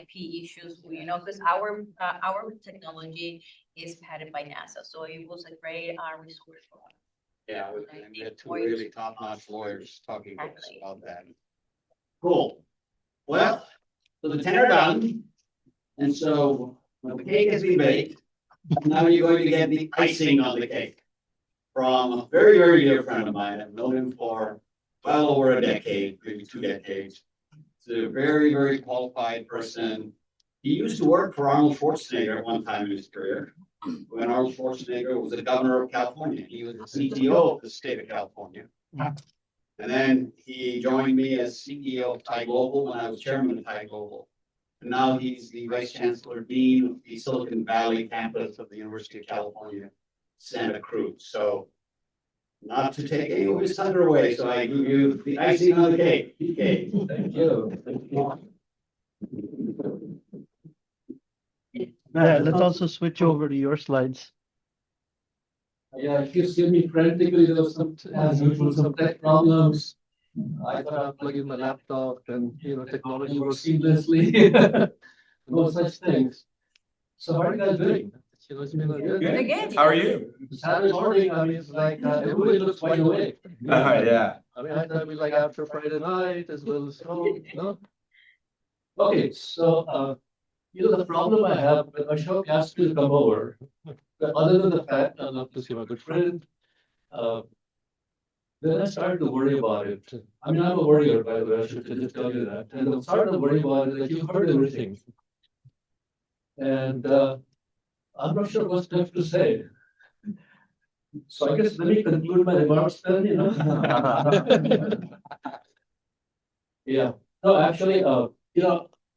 IP issues, because our technology is patented by NASA, so it was a great resource for us. Yeah, we had two really top-notch lawyers talking to us about that. Cool. Well, so the 10 are done. And so when the cake has been baked, now you're going to get the icing on the cake from a very, very dear friend of mine. I've known him for well over a decade, maybe 2 decades. He's a very, very qualified person. He used to work for Arnold Schwarzenegger at one time in his career, when Arnold Schwarzenegger was the governor of California. He was the CTO of the state of California. And then he joined me as CEO of Thai Global when I was chairman of Thai Global. And now he's the vice chancellor dean of the Silicon Valley campus of the University of California, Santa Cruz. So not to take any of his thunder away, so I give you the icing on the cake. PK. Thank you. Let's also switch over to your slides. Yeah, if you see me frantically, there was as usual, some tech problems. I thought I'd plug in my laptop and, technology works seamlessly. No such things. So how are you guys doing? It's been good. Good. How are you? Saturday morning, it's like everybody looks wide awake. Yeah. I thought we like after Friday night as well as no? Okay, so the problem I have when Ashok asked me to come over, other than the fact I love to see my good friend, then I started to worry about it. I'm a worrier, by the way, I should just tell you that. And I'm starting to worry about it, like you've heard everything. And I'm not sure what's left to say. So I guess let me conclude my remarks then, Yeah. No, actually,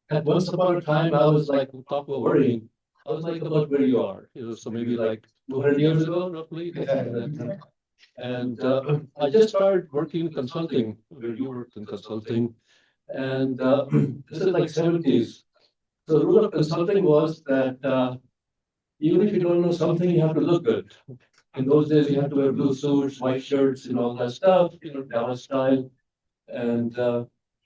at once upon a time, I was like, talk about worrying. I was like about where you are. So maybe like 200 years ago, roughly. And I just started working in consulting, where you worked in consulting. And this is like 70s. So the rule of consulting was that even if you don't know something, you have to look good. In those days, you had to wear blue suits, white shirts, and all that stuff, Dallas style. And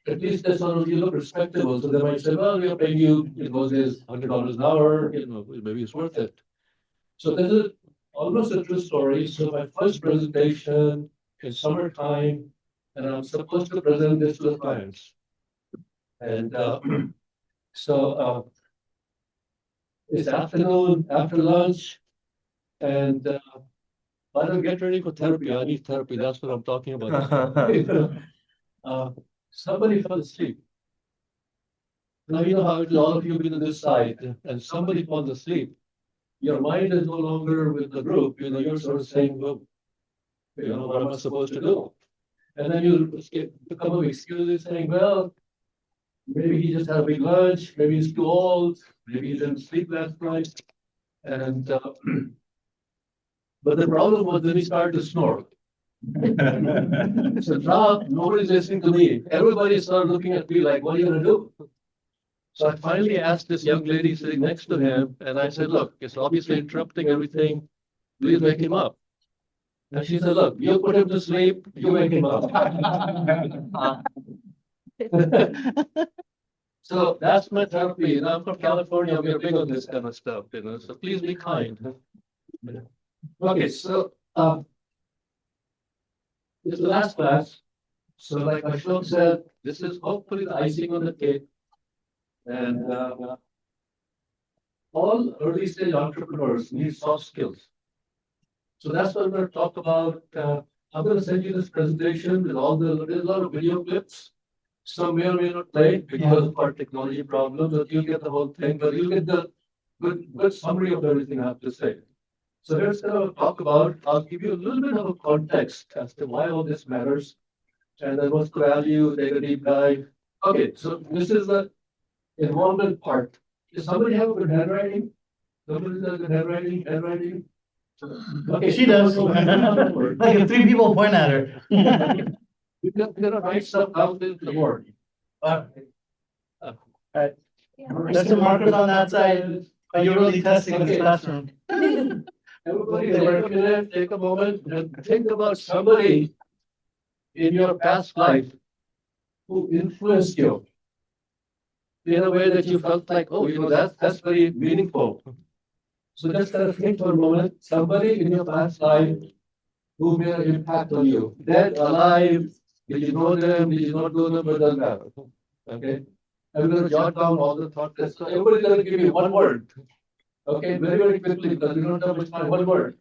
at least that's how you look respectable. So they might say, well, we are paying you in those days $100 an hour, maybe it's worth it. So this is almost a true story. So my first presentation is summertime, and I'm supposed to present this to the clients. And so it's afternoon, after lunch, and I don't get ready for therapy. I need therapy. That's what I'm talking about. Somebody fell asleep. Now you know how it is, all of you been on this side, and somebody falls asleep. Your mind is no longer with the group. You're sort of saying, well, what am I supposed to do? And then you become of excuses saying, well, maybe he just had a big lunch, maybe he's too old, maybe he didn't sleep last night. And but the problem was then he started to snore. So now nobody's listening to me. Everybody started looking at me like, what are you going to do? So I finally asked this young lady sitting next to him, and I said, look, it's obviously interrupting everything. Please wake him up. And she said, look, you put him to sleep, you wake him up. So that's my therapy. I'm from California. We're big on this kind of stuff, so please be kind. Okay, so this is the last class. So like Ashok said, this is hopefully the icing on the cake. And all early stage entrepreneurs need soft skills. So that's what I'm going to talk about. I'm going to send you this presentation with there's a lot of video clips. Some may or may not play because of our technology problems, but you'll get the whole thing, but you'll get the good summary of everything I have to say. So here's what I'll talk about. I'll give you a little bit of a context as to why all this matters. And then what's the value, take a deep dive. Okay, so this is the involvement part. Does somebody have a good handwriting? Somebody has good handwriting? Okay, She does. Like if 3 people point at her. You gotta write stuff out in the board. There's some markers on that side. Are you really testing this classroom? Everybody take a moment and think about somebody in your past life who influenced you. in a way that you felt like, oh, that's very meaningful. So just kind of think for a moment, somebody in your past life who made an impact on you, dead, alive, did you know them, did you not know them, but doesn't matter. Okay? I'm going to jot down all the thoughts. So everybody's going to give me one word. Okay, very, very quickly, because we don't have much time. One word.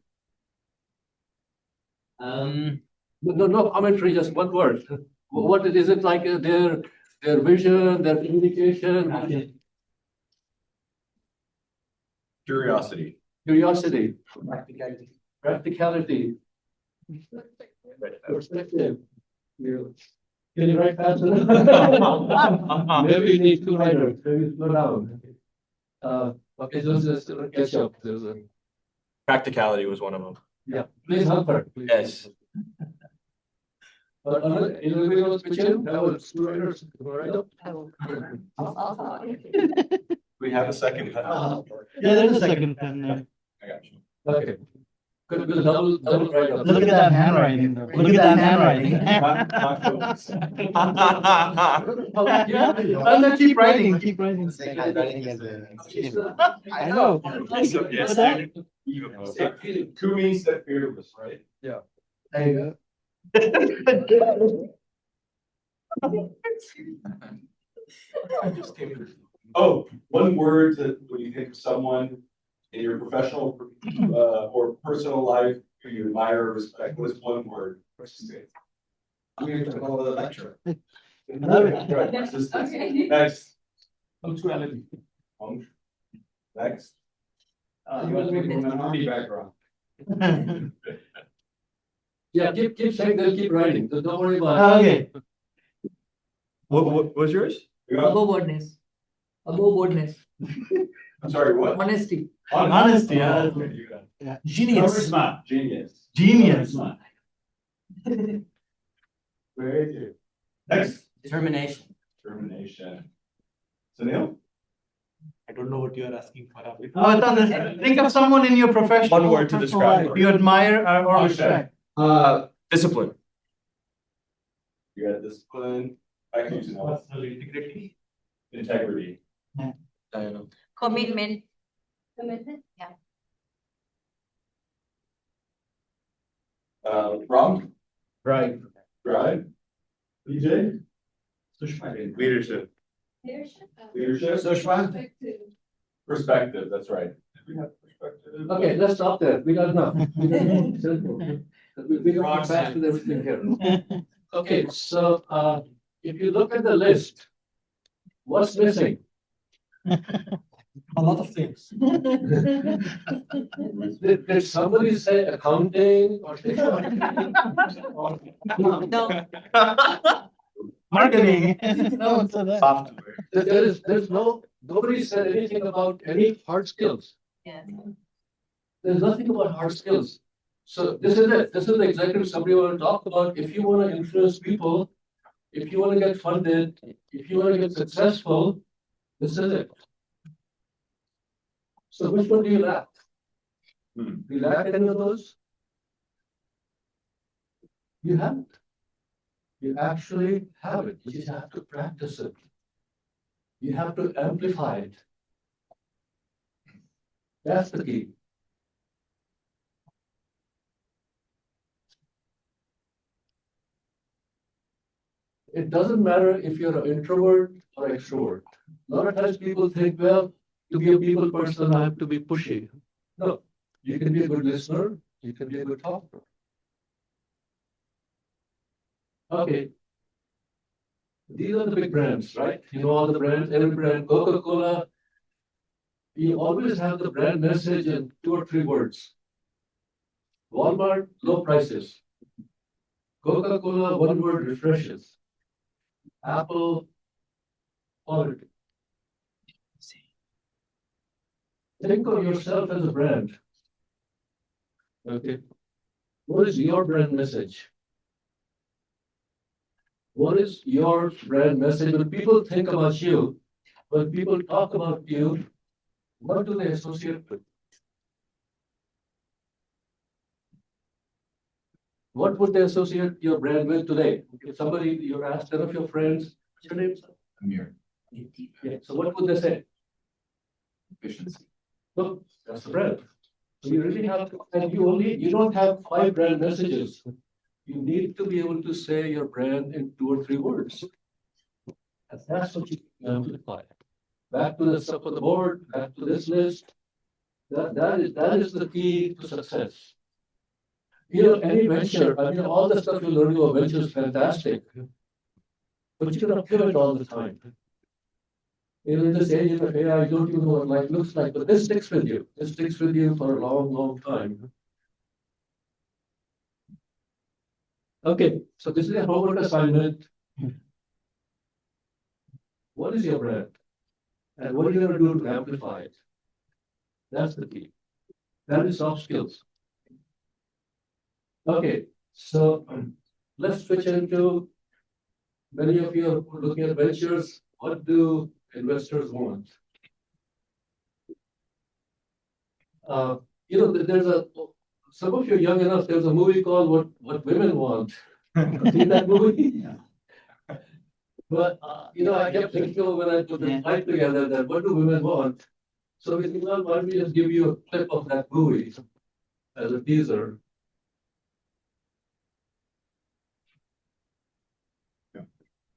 No commentary, just one word. What is it like? Their vision, their communication, Curiosity. curiosity, practicality, perspective. Can you write faster? Maybe you need two writers. Maybe slow down. Okay, so let's catch up. There's a Practicality was one of them. yeah. Please help her. Please. Yes. But anybody else pitch in? That was two writers. Right up. We have a second. Yeah, there's a second pen there. I got you. Okay. Good, good. Double write up. Look at that handwriting though. Look at that handwriting. I'm not keep writing, keep writing. I know. Yes, But that- Two means that fearless, right? There you Oh, one word that when you think of someone in your professional or personal life who you admire or respect, what is one word? I'm here to call the lecture. Love it. Right, persistence. Okay. Next. Punctuality. Next. You must be from an army background. go. Yeah, keep saying they'll keep writing. So don't worry about it. Okay. What was yours? Above boldness. Above boldness. I'm sorry, what? Honesty. Honesty, yeah. Okay, you got it. Genius. Genius. Genius. Very good. Next. Determination. Determination. Sunil? I don't know what you are asking for. Oh, I thought that, think of someone in your professional. One word to personal describe life it. you admire or Okay. respect. Discipline. You got discipline. I can use it. Integrity. Integrity. Commitment. Commitment, yeah. Rob? Right. Drive? DJ? Leadership. Leadership? Sushma? Perspective, that's right. We have perspective. Okay, let's stop there. We got enough. We got back to everything here. Okay, so if you look at the list, what's missing? A lot of things. Did somebody say accounting or? No. Marketing. No one said that. Software. There's nobody said anything about any hard skills. Yeah. There's nothing about hard skills. So this is it. This is the executive summary we want to talk about. If you want to influence people, if you want to get funded, if you want to get successful, this is it. So which one do you lack? Do you lack any of those? You haven't. You actually have it. You just have to practice it. You have to amplify it. That's the key. It doesn't matter if you're an introvert or extrovert. A lot of times people think, well, to be a people person, I have to be pushy. No, you can be a good listener, you can be a good talker. Okay. These are the big brands, right? You know all the brands, every brand, Coca-Cola. You always have the brand message in 2 or 3 words. Walmart, low prices. Coca-Cola, 1 word, refreshes. Apple, quality. Think of yourself as a brand. Okay. What is your brand message? What is your brand message? When people think about you, when people talk about you, what do they associate with? What would they associate your brand with today? If somebody, you ask 10 of your friends, what's your name? Amir. Yeah, so what would they say? Efficiency. Look, that's the brand. So you really have to, and you don't have 5 brand messages. You need to be able to say your brand in 2 or 3 words. And that's what you amplify. Back to the stuff on the board, back to this list. That is the key to success. Any venture, I mean, all the stuff you're learning about venture is fantastic. But you're gonna pivot all the time. In this age of AI, you don't even know what life looks like, but this sticks with you. This sticks with you for a long, long time. Okay, so this is a homework assignment. What is your brand? And what are you gonna do to amplify it? That's the key. That is soft skills. Okay, so let's switch into, many of you are looking at ventures. What do investors want? There's some of you are young enough, there's a movie called What Women Want. Seen that movie? But, I kept thinking of when I put the slide together that what do women want? So we think, well, why don't we just give you a clip of that movie as a teaser?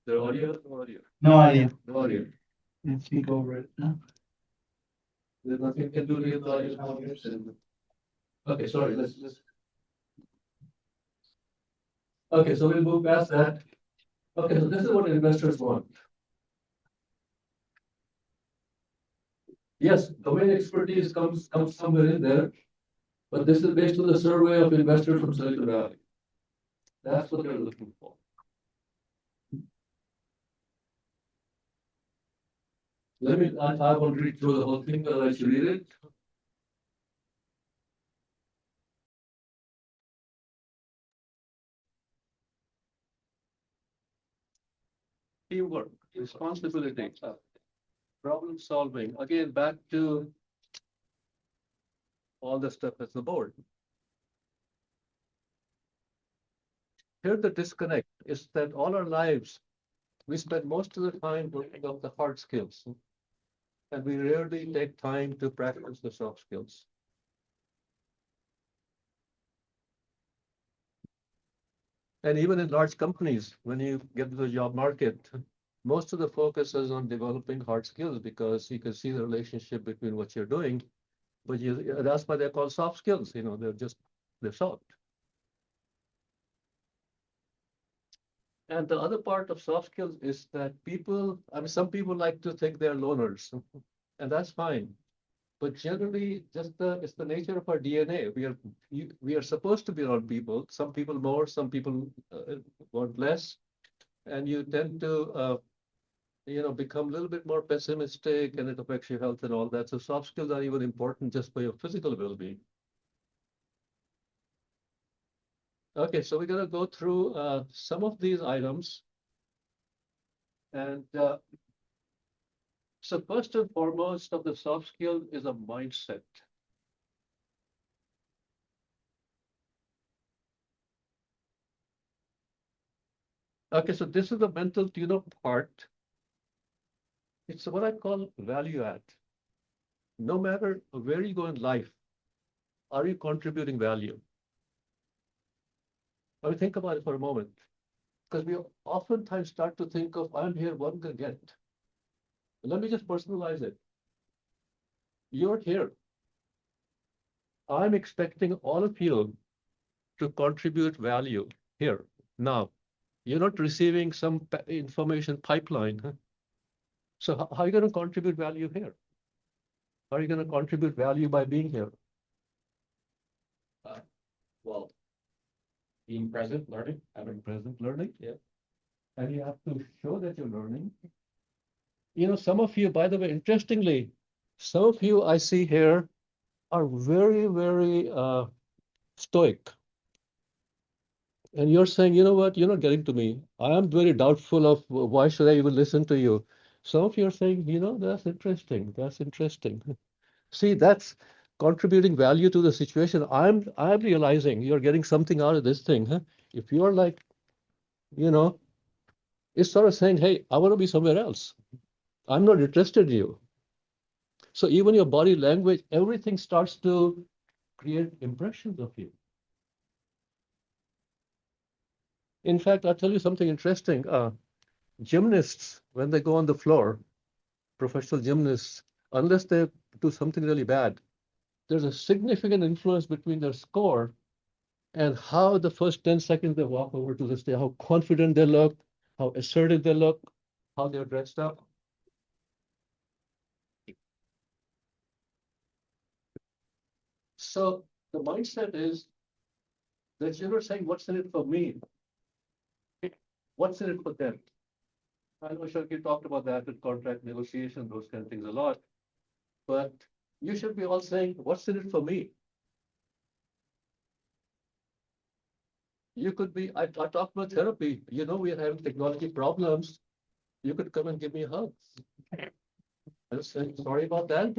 The audio? No audio. No idea. No audio. You speak over it. No? There's nothing you can do to get the audio. Okay, sorry, let's. Okay, so we'll move past that. Okay, so this is what investors want. Yes, domain expertise comes somewhere in there, but this is based on the survey of investors from Silicon Valley. That's what they're looking for. I won't read through the whole thing, but I'll let you read it. Teamwork, responsibility, problem solving. Again, back to all the stuff that's the board. Here the disconnect is that all our lives, we spend most of the time working on the hard skills. And we rarely take time to practice the soft skills. And even in large companies, when you get to the job market, most of the focus is on developing hard skills because you can see the relationship between what you're doing. But that's why they're called soft skills. They're soft. And the other part of soft skills is that some people like to think they're loners, and that's fine. But generally, it's the nature of our DNA. We are supposed to be around people. Some people more, some people want less, and you tend to become a little bit more pessimistic, and it affects your health and all that. So soft skills are even important just for your physical well-being. Okay, so we're going to go through some of these items. And so first and foremost of the soft skill is a mindset. Okay, so this is the mental tune-up part. It's what I call value add. No matter where you go in life, are you contributing value? I mean, think about it for a moment. Because we oftentimes start to think of, I'm here, what I'm going to get. Let me just personalize it. You're here. I'm expecting all of you to contribute value here, now. You're not receiving some information pipeline. So how are you going to contribute value here? How are you going to contribute value by being here? Well, being present, learning. Being present, learning, yeah. And you have to show that you're learning. Some of you, by the way, interestingly, some of you I see here are very, very stoic. And you're saying, you know what, you're not getting to me. I am very doubtful of why should I even listen to you. Some of you are saying, that's interesting. That's interesting. See, that's contributing value to the situation. I'm realizing you're getting something out of this thing. Huh? If you're like, it's sort of saying, hey, I want to be somewhere else. I'm not interested in you. So even your body language, everything starts to create impressions of you. In fact, I'll tell you something interesting. Gymnasts, when they go on the floor, professional gymnasts, unless they do something really bad, there's a significant influence between their score and how the first 10 seconds they walk over to the stage, how confident they look, how assertive they look, how they're dressed up. So the mindset is that you're not saying, what's in it for me? What's in it for them? I know Ashok, talked about that with contract negotiation, those kind of things a lot. But you should be all saying, what's in it for me? You could be, I talk about therapy. You know, we are having technology problems. You could come and give me a hug. I say, sorry about that.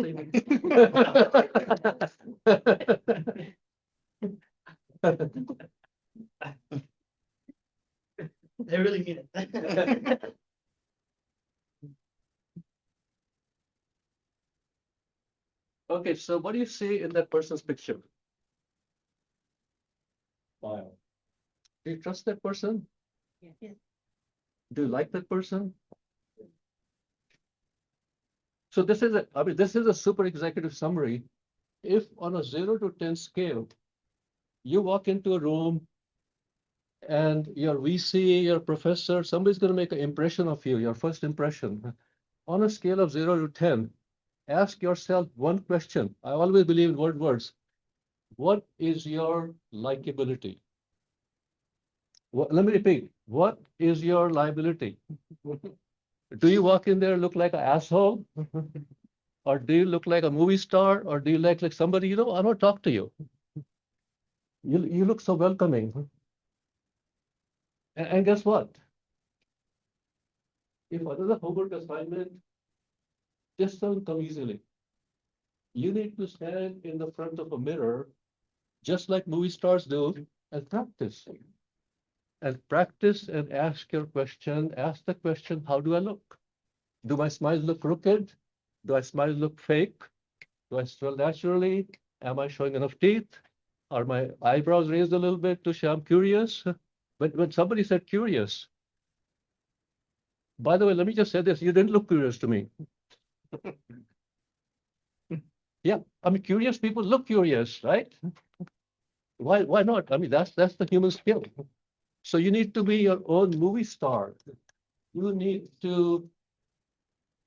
They really mean it. Okay, so what do you see in that person's picture? Smile. Do you trust that person? Yes. Do you like that person? So this is this is a super executive summary. If on a 0 to 10 scale, you walk into a room and your VC, your professor, somebody's going to make an impression of you, your first impression. On a scale of 0 to 10, ask yourself one question. I always believe in words. What is your likability? Let me repeat. What is your liability? Do you walk in there look like an asshole? Or do you look like a movie star? Or do you look like somebody, you know, I don't talk to you. You look so welcoming. And guess what? If another homework assignment just doesn't come easily, you need to stand in the front of a mirror, just like movie stars do, and practice. And practice and ask your question. Ask the question, how do I look? Do my smiles look crooked? Do my smiles look fake? Do I smile naturally? Am I showing enough teeth? Are my eyebrows raised a little bit to show I'm curious? When somebody said curious, by the way, let me just say this, you didn't look curious to me. Yeah, I mean, curious people look curious, right? Why not? I mean, that's the human skill. So you need to be your own movie star. You need to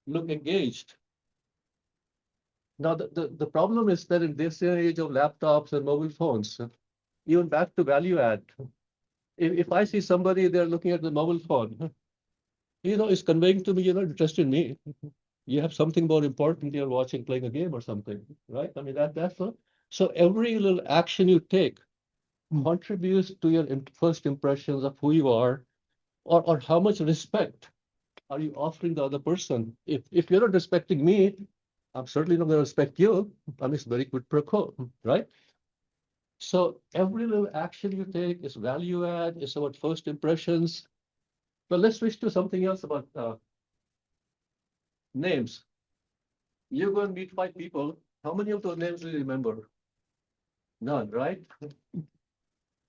look engaged. Now, the problem is that in this age of laptops and mobile phones, even back to value add, if I see somebody, they're looking at the mobile phone, you know, it's conveying to me, you're not interested in me. You have something more important, you're watching, playing a game or something, right? I mean, that's what. So every little action you take contributes to your first impressions of who you are, or how much respect are you offering the other person. If you're not respecting me, I'm certainly not going to respect you. I mean, it's very quid pro quo, right? So every little action you take is value add, it's about first impressions. But let's switch to something else about names. You go and meet 5 people. How many of those names do you remember? None, right?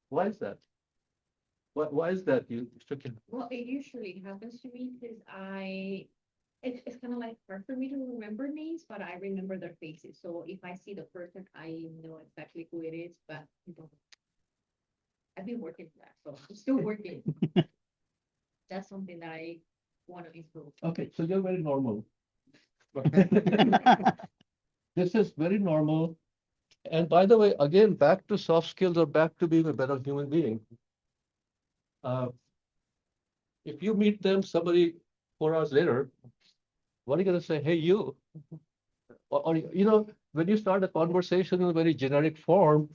Why is that? Why is that? You stricken. Well, it usually happens to me because it's kind of like hard for me to remember names, but I remember their faces. So if I see the person, I know exactly who it is, but I don't. I've been working for that, so I'm still working. That's something that I want to improve. Okay, so you're very normal. This is very normal. And by the way, again, back to soft skills or back to being a better human being. If you meet them, somebody 4 hours later, what are you going to say? Hey, you. Or, you know, when you start a conversation in a very generic form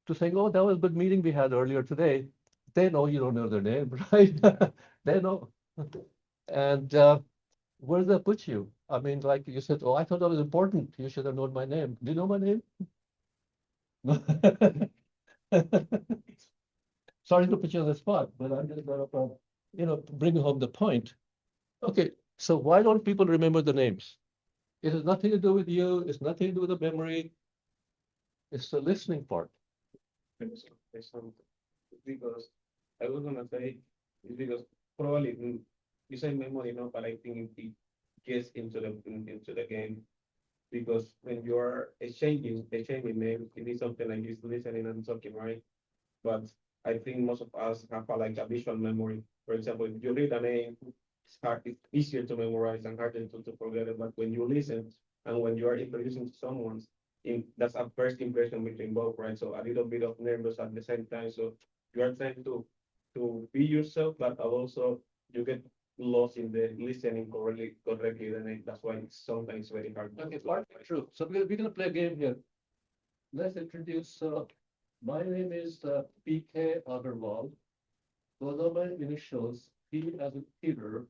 to saying, oh, that was a good meeting we had earlier today, they know you don't know their name, right? They know. And where does that put you? I mean, like you said, oh, I thought that was important. You should have known my name. Do you know my name? Sorry to put you on the spot, but I'm just going to, bring home the point. Okay, So why don't people remember the names? It has nothing to do with you. It's nothing to do with the memory. It's the listening part. Because I was gonna say, because probably you say memory, no, but I think it gets into the game. Because when you're exchanging names, it is something like this listening and talking, right? But I think most of us have like a visual memory. For example, if you read a name, it's easier to memorize and harder to forget it. But when you listen and when you are introducing to someone, that's a first impression between both, right? So a little bit of nervous at the same time. So you are trying to be yourself, but also you get lost in the listening correctly, then that's why it's sometimes very hard. Okay, partly true. So we're gonna play a game here. Let's introduce, my name is PK Agarwal. Those are my initials, P as in Peter,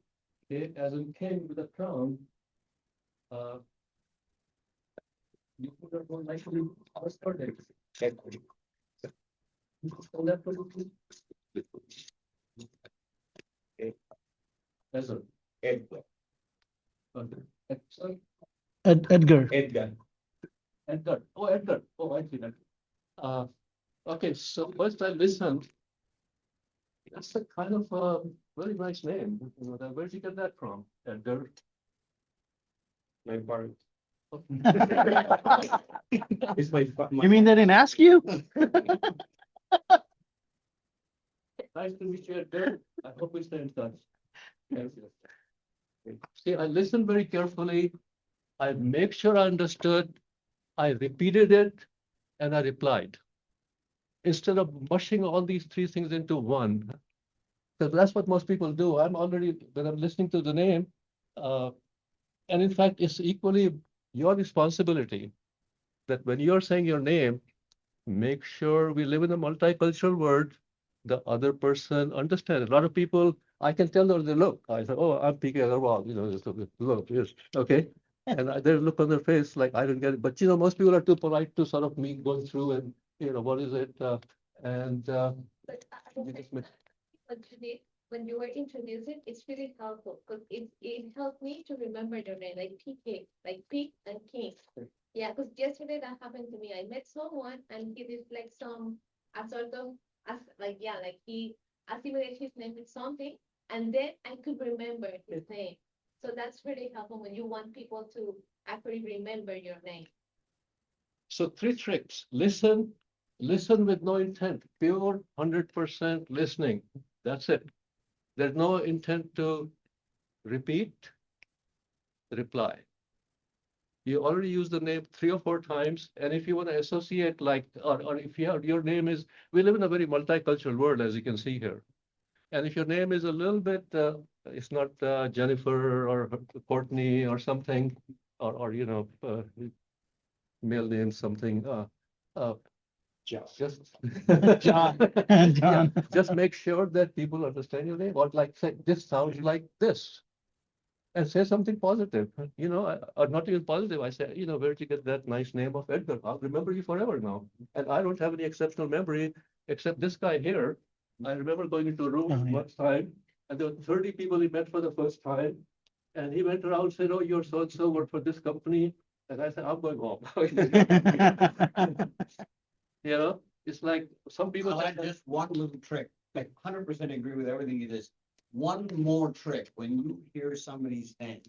K as in King with a crown. You put up one nicely, our start date. So that would be Ezra. Edgar. Sorry, Edgar. Edgar. Edgar. Oh, Edgar. Oh, I see that. Okay, so first I listened. That's a kind of a very nice name. You know, where did you get that from? Edgar. My parent. Okay. It's my You mean they didn't ask you? Nice to meet you, Edgar. I hope we stay in touch. Yes, yes. See, I listened very carefully. I make sure I understood. I repeated it and I replied. Instead of mushing all these three things into one, because that's what most people do. I'm already, when I'm listening to the name, and in fact, it's equally your responsibility that when you're saying your name, make sure we live in a multicultural world. The other person understands. A lot of people, I can tell them they look. I say, oh, I'm PK Agarwal, you know, just look, yes, okay. And they look on their face like I don't get it. But you know, most people are too polite to sort of me going through and you know, what is it? And But you just make- but today, when you were introducing, it's really helpful because it helped me to remember your name, like PK, like Pig and King. Yeah, because yesterday that happened to me. I met someone and he did like a sort of, as like, yeah, like he assimilated his name with something and then I could remember his name. So that's really helpful when you want people to actually remember your name. So three tricks. Listen with no intent, pure 100% listening. That's it. There's no intent to repeat, reply. You already used the name 3 or 4 times, and if you want to associate like, or if you have, your name is, we live in a very multicultural world, as you can see here. And if your name is a little bit, it's not Jennifer or Courtney or something, or you know, male name something, just John. Yeah, John. just make sure that people understand your name, or like say, this sounds like this. And say something positive, you know, or not even positive. I say, you know, where did you get that nice name of Edgar? I'll remember you forever now. And I don't have any exceptional memory except this guy here. I remember going into a room Oh, yeah. one time, and there were 30 people he met for the first time. And he went around and said, oh, you're so and so, work for this company. And I said, I'm going home. You know, it's like some people I'll add just one little trick. I 100% agree with everything you did. One more trick. When you hear somebody's name,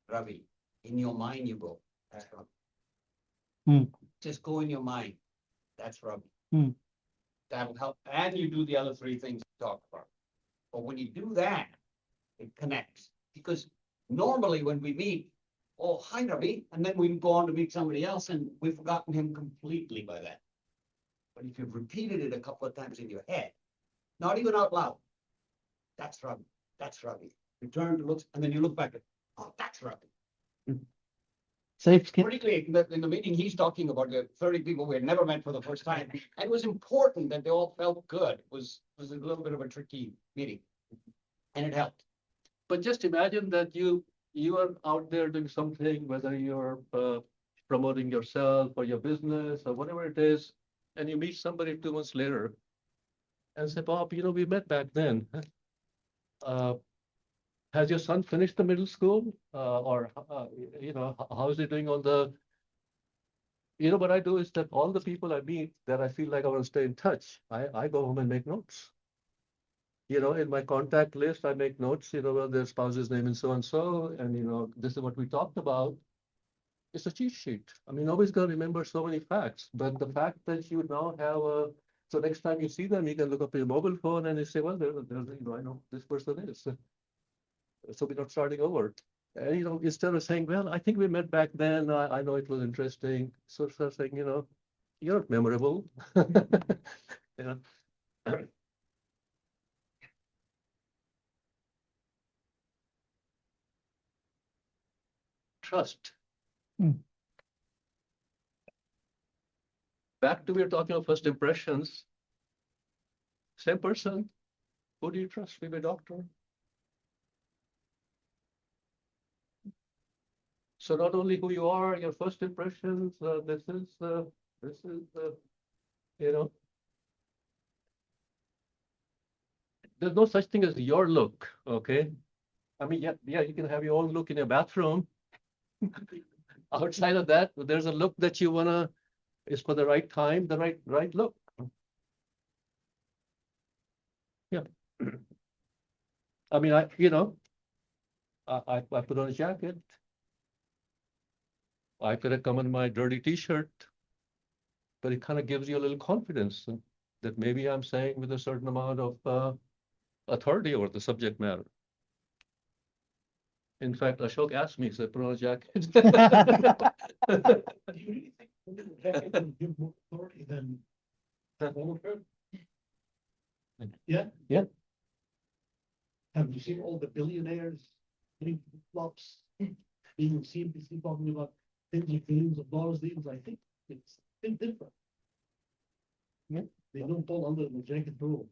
Ravi, in your mind you go, that's Ravi. Hmm. Just go in your mind. That's Ravi. Hmm. That'll help. And you do the other three things we talked about. But when you do that, it connects. Because normally when we meet, oh, hi, Ravi, and then we go on to meet somebody else and we've forgotten him completely by that. But if you've repeated it a couple of times in your head, not even out loud, that's Ravi, that's Ravi. You turn to look, and then you look back at, oh, that's Ravi. Safe. Particularly in the meeting, he's talking about the 30 people we had never met for the first time. And it was important that they all felt good. It was a little bit of a tricky meeting. And it helped. But just imagine that you are out there doing something, whether you're promoting yourself or your business or whatever it is, and you meet somebody 2 months later and say, Bob, you know, we met back then. has your son finished the middle school? Or, how is he doing on the, what I do is that all the people I meet that I feel like I want to stay in touch, I go home and make notes. In my contact list, I make notes, well, their spouse's name and so and so, and this is what we talked about. It's a cheat sheet. I mean, nobody's gonna remember so many facts, but the fact that you now have so next time you see them, you can look up your mobile phone and you say, well, I know this person is. So we're not starting over. And, instead of saying, well, I think we met back then, I know it was interesting. So start saying, you're not memorable. You know. Trust. Back to we were talking of first impressions. Same person. Who do you trust? Maybe a doctor. So not only who you are, your first impressions, this is, there's no such thing as your look, okay? I mean, yeah, you can have your own look in your bathroom. Outside of that, there's a look that you wanna, is for the right time, the right look. Yeah. I mean, I put on a jacket. I could have come in my dirty t-shirt, but it kind of gives you a little confidence that maybe I'm saying with a certain amount of authority over the subject matter. In fact, Ashok asked me, so I put on a jacket. Do you really think the jacket will give more authority than polo shirt? Yeah? Yeah. Have you seen all the billionaires getting flops? Being CNBC talking about tens of billions of dollars deals? I think it's a bit different. Yeah. They don't fall under the jacket rule.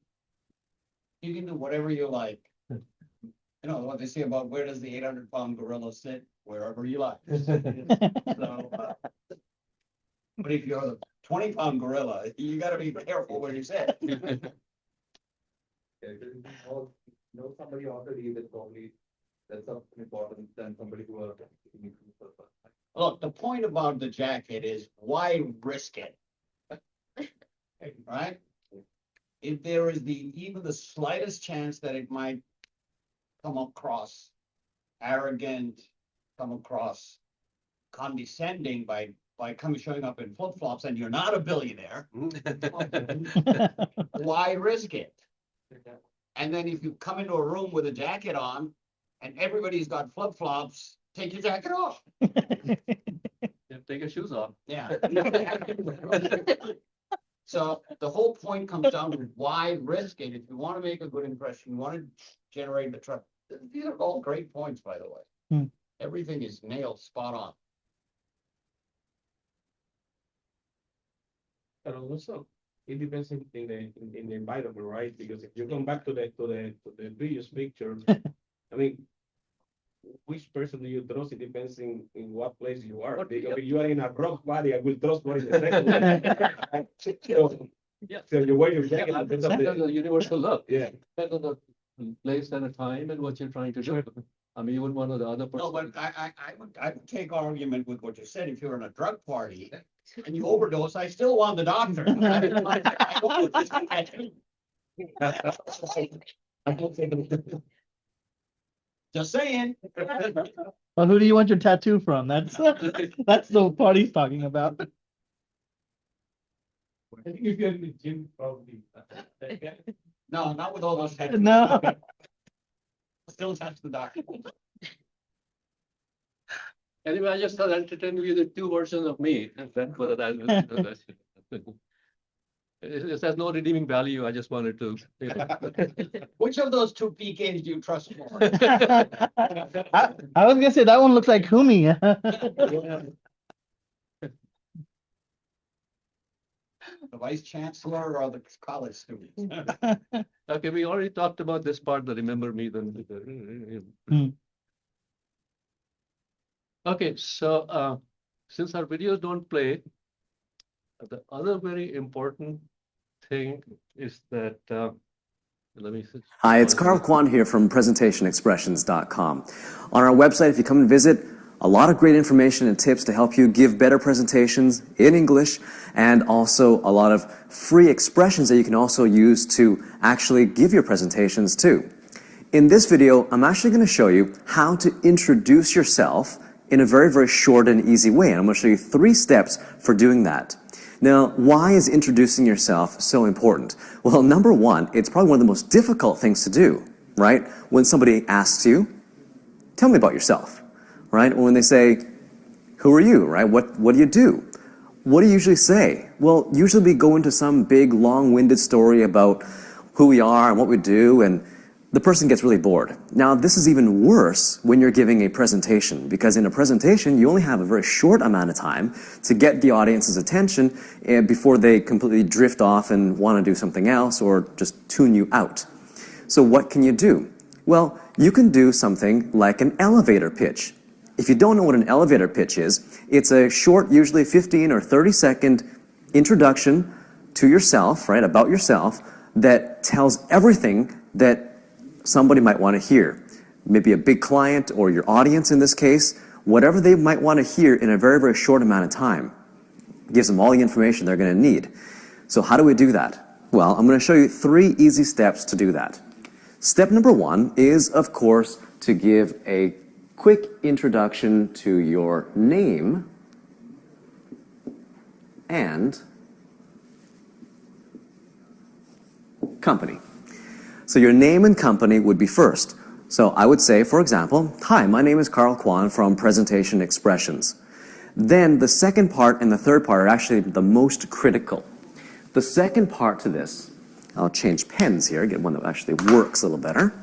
You can do whatever you like. You know what they say about where does the 800-pound gorilla sit? Wherever you like. So, but if you're the 20-pound gorilla, you gotta be careful where you sit. Know somebody already that probably that's important than somebody who are. Look, the point about the jacket is why risk it? Right? If there is even the slightest chance that it might come across arrogant, come across condescending by showing up in flip-flops and you're not a billionaire, why risk it? And then if you come into a room with a jacket on and everybody's got flip-flops, take your jacket off. Yeah, take your shoes off. Yeah. So the whole point comes down to why risk it? If you want to make a good impression, you want to generate the trust. These are all great points, by the way. Everything is nailed spot on. But also, it depends in the environment, right? Because if you come back to the previous picture, I mean, which person do you trust? It depends in what place you are. Because if you are in a rock valley, I will trust more in the second. So, Yeah. So you wear your jacket. Depends on the universal look. Yeah. Depends on the place and the time and what you're trying to do. I mean, you wouldn't want the other person. No, but I would take argument with what you said. If you're in a drug party and you overdose, I still want the doctor. Just saying. Well, who do you want your tattoo from? That's the part he's talking about. I think if you're in the gym, probably. No, not with all those tattoos. No. Still touch the doctor. Anyway, I just thought I'd entertain you the two versions of me. That's what that it has no redeeming value. I just wanted to. Which of those two PKs do you trust more? I was gonna say that one looks like Kumi. The vice chancellor or the college students? Okay, we already talked about this part, the remember me then. Okay, so since our videos don't play, the other very important thing is that Let me. Hi, it's Carl Kwan here from presentationexpressions.com. On our website, if you come and visit, a lot of great information and tips to help you give better presentations in English, and also a lot of free expressions that you can also use to actually give your presentations too. In this video, I'm actually going to show you how to introduce yourself in a very, very short and easy way. And I'm going to show you 3 steps for doing that. Now, why is introducing yourself so important? Well, number one, it's probably one of the most difficult things to do, right? When somebody asks you, tell me about yourself, right? Or when they say, who are you, right? What do you do? What do you usually say? Well, usually we go into some big, long-winded story about who we are and what we do, and the person gets really bored. Now, this is even worse when you're giving a presentation, because in a presentation, you only have a very short amount of time to get the audience's attention before they completely drift off and want to do something else or just tune you out. So what can you do? Well, you can do something like an elevator pitch. If you don't know what an elevator pitch is, it's a short, usually 15 or 30-second introduction to yourself, right, about yourself, that tells everything that somebody might want to hear. Maybe a big client or your audience in this case, whatever they might want to hear in a very, very short amount of time. Gives them all the information they're going to need. So how do we do that? Well, I'm going to show you 3 easy steps to do that. Step number 1 is, of course, to give a quick introduction to your name and company. So your name and company would be first. So I would say, for example, hi, my name is Carl Kwan from Presentation Expressions. Then the second part and the third part are actually the most critical. The second part to this, I'll change pens here, get one that actually works a little better.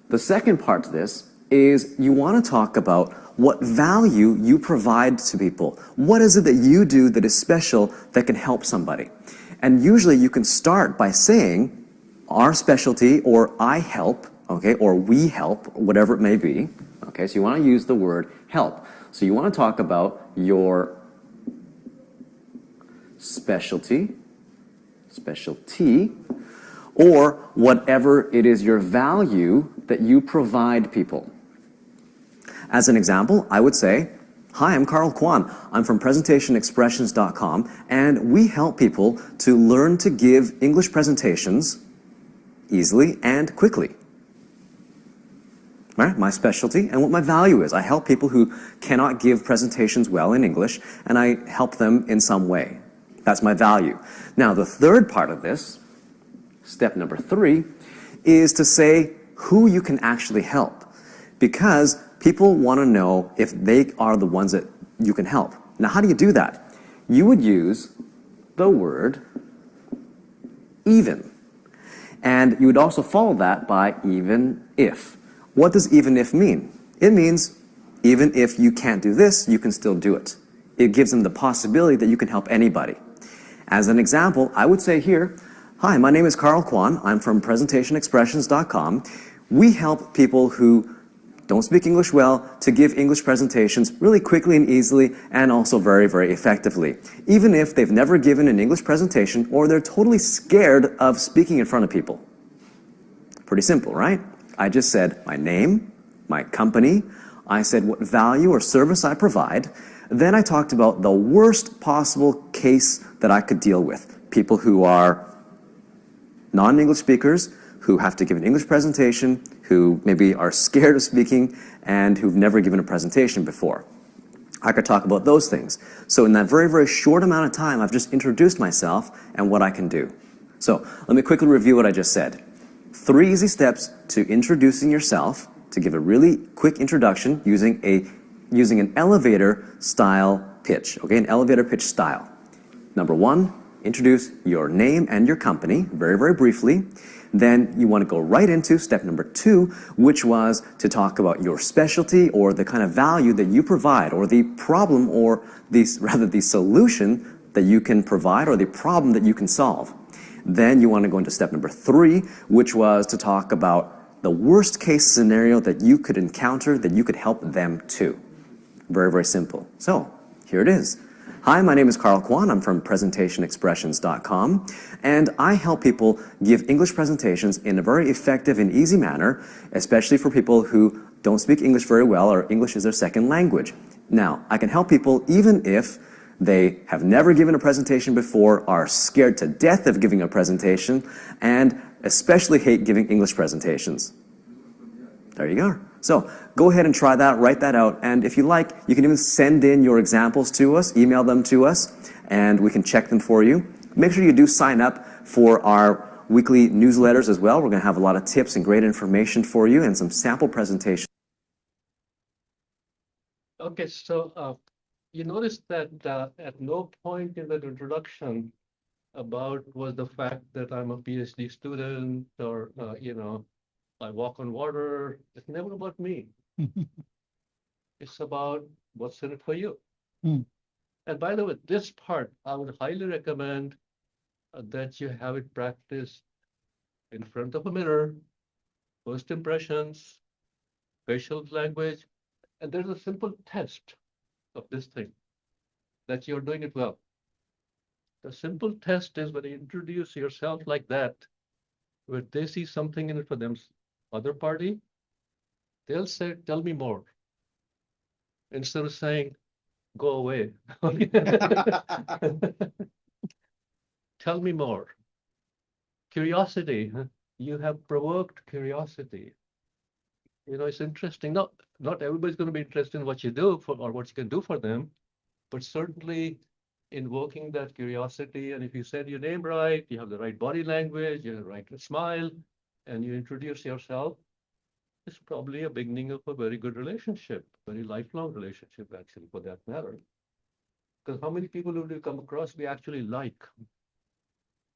The second part to this is you want to talk about what value you provide to people. What is it that you do that is special that can help somebody? And usually you can start by saying, our specialty, or I help, okay, or we help, whatever it may be. Okay, so you want to use the word help. So you want to talk about your specialty, or whatever it is your value that you provide people. As an example, I would say, hi, I'm Carl Kwan. I'm from presentationexpressions.com, and we help people to learn to give English presentations easily and quickly. Right? My specialty and what my value is. I help people who cannot give presentations well in English, and I help them in some way. That's my value. Now, the third part of this, step number 3, is to say who you can actually help, because people want to know if they are the ones that you can help. Now, how do you do that? You would use the word even. And you would also follow that by even if. What does even if mean? It means even if you can't do this, you can still do it. It gives them the possibility that you can help anybody. As an example, I would say here, hi, my name is Carl Kwan. I'm from presentationexpressions.com. We help people who don't speak English well to give English presentations really quickly and easily, and also very, very effectively. Even if they've never given an English presentation or they're totally scared of speaking in front of people. Pretty simple, right? I just said my name, my company, I said what value or service I provide, then I talked about the worst possible case that I could deal with. People who are non-English speakers, who have to give an English presentation, who maybe are scared of speaking, and who've never given a presentation before. I could talk about those things. So in that very, very short amount of time, I've just introduced myself and what I can do. So let me quickly review what I just said. 3 easy steps to introducing yourself, to give a really quick introduction using an elevator style pitch, okay, an elevator pitch style. Number 1, introduce your name and your company very, very briefly. Then you want to go right into step number 2, which was to talk about your specialty or the kind of value that you provide, or the problem, or the solution that you can provide, or the problem that you can solve. Then you want to go into step number 3, which was to talk about the worst case scenario that you could encounter that you could help them too. Very, very simple. So here it is. Hi, my name is Carl Kwan. I'm from presentationexpressions.com, and I help people give English presentations in a very effective and easy manner, especially for people who don't speak English very well or English is their second language. Now, I can help people even if they have never given a presentation before, are scared to death of giving a presentation, and especially hate giving English presentations. There you go. So go ahead and try that, write that out, and if you like, you can even send in your examples to us, email them to us, and we can check them for you. Make sure you do sign up for our weekly newsletters as well. We're going to have a lot of tips and great information for you and some sample presentations. Okay, so you notice that at no point in that introduction about was the fact that I'm a PhD student or, I walk on water. It's never about me. It's about what's in it for you. Hmm. And by the way, this part, I would highly recommend that you have it practiced in front of a mirror, first impressions, facial language, and there's a simple test of this thing that you're doing it well. The simple test is when you introduce yourself like that, where they see something in it for them, other party, they'll say, tell me more. Instead of saying, go away. Tell me more. Curiosity. You have provoked curiosity. It's interesting. Not everybody's going to be interested in what you do or what you can do for them, but certainly invoking that curiosity. And if you said your name right, you have the right body language, you have the right smile, and you introduce yourself, it's probably a beginning of a very good relationship, very lifelong relationship, actually, for that matter. Because how many people do we come across we actually like,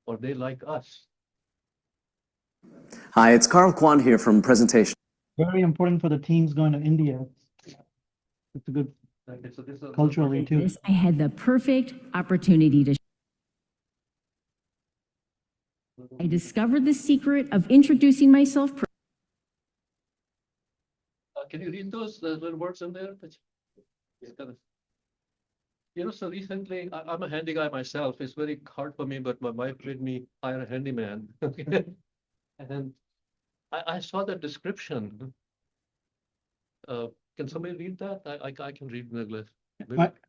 or they like us? Hi, it's Carl Kwan here from Presentation. Very important for the teams going to India. It's a good culturally too. I had the perfect opportunity to. I discovered the secret of introducing myself. Can you read those little words in there? So recently, I'm a handy guy myself. It's very hard for me, but my wife made me hire a handyman. And I saw that description. Can somebody read that? I can read in English.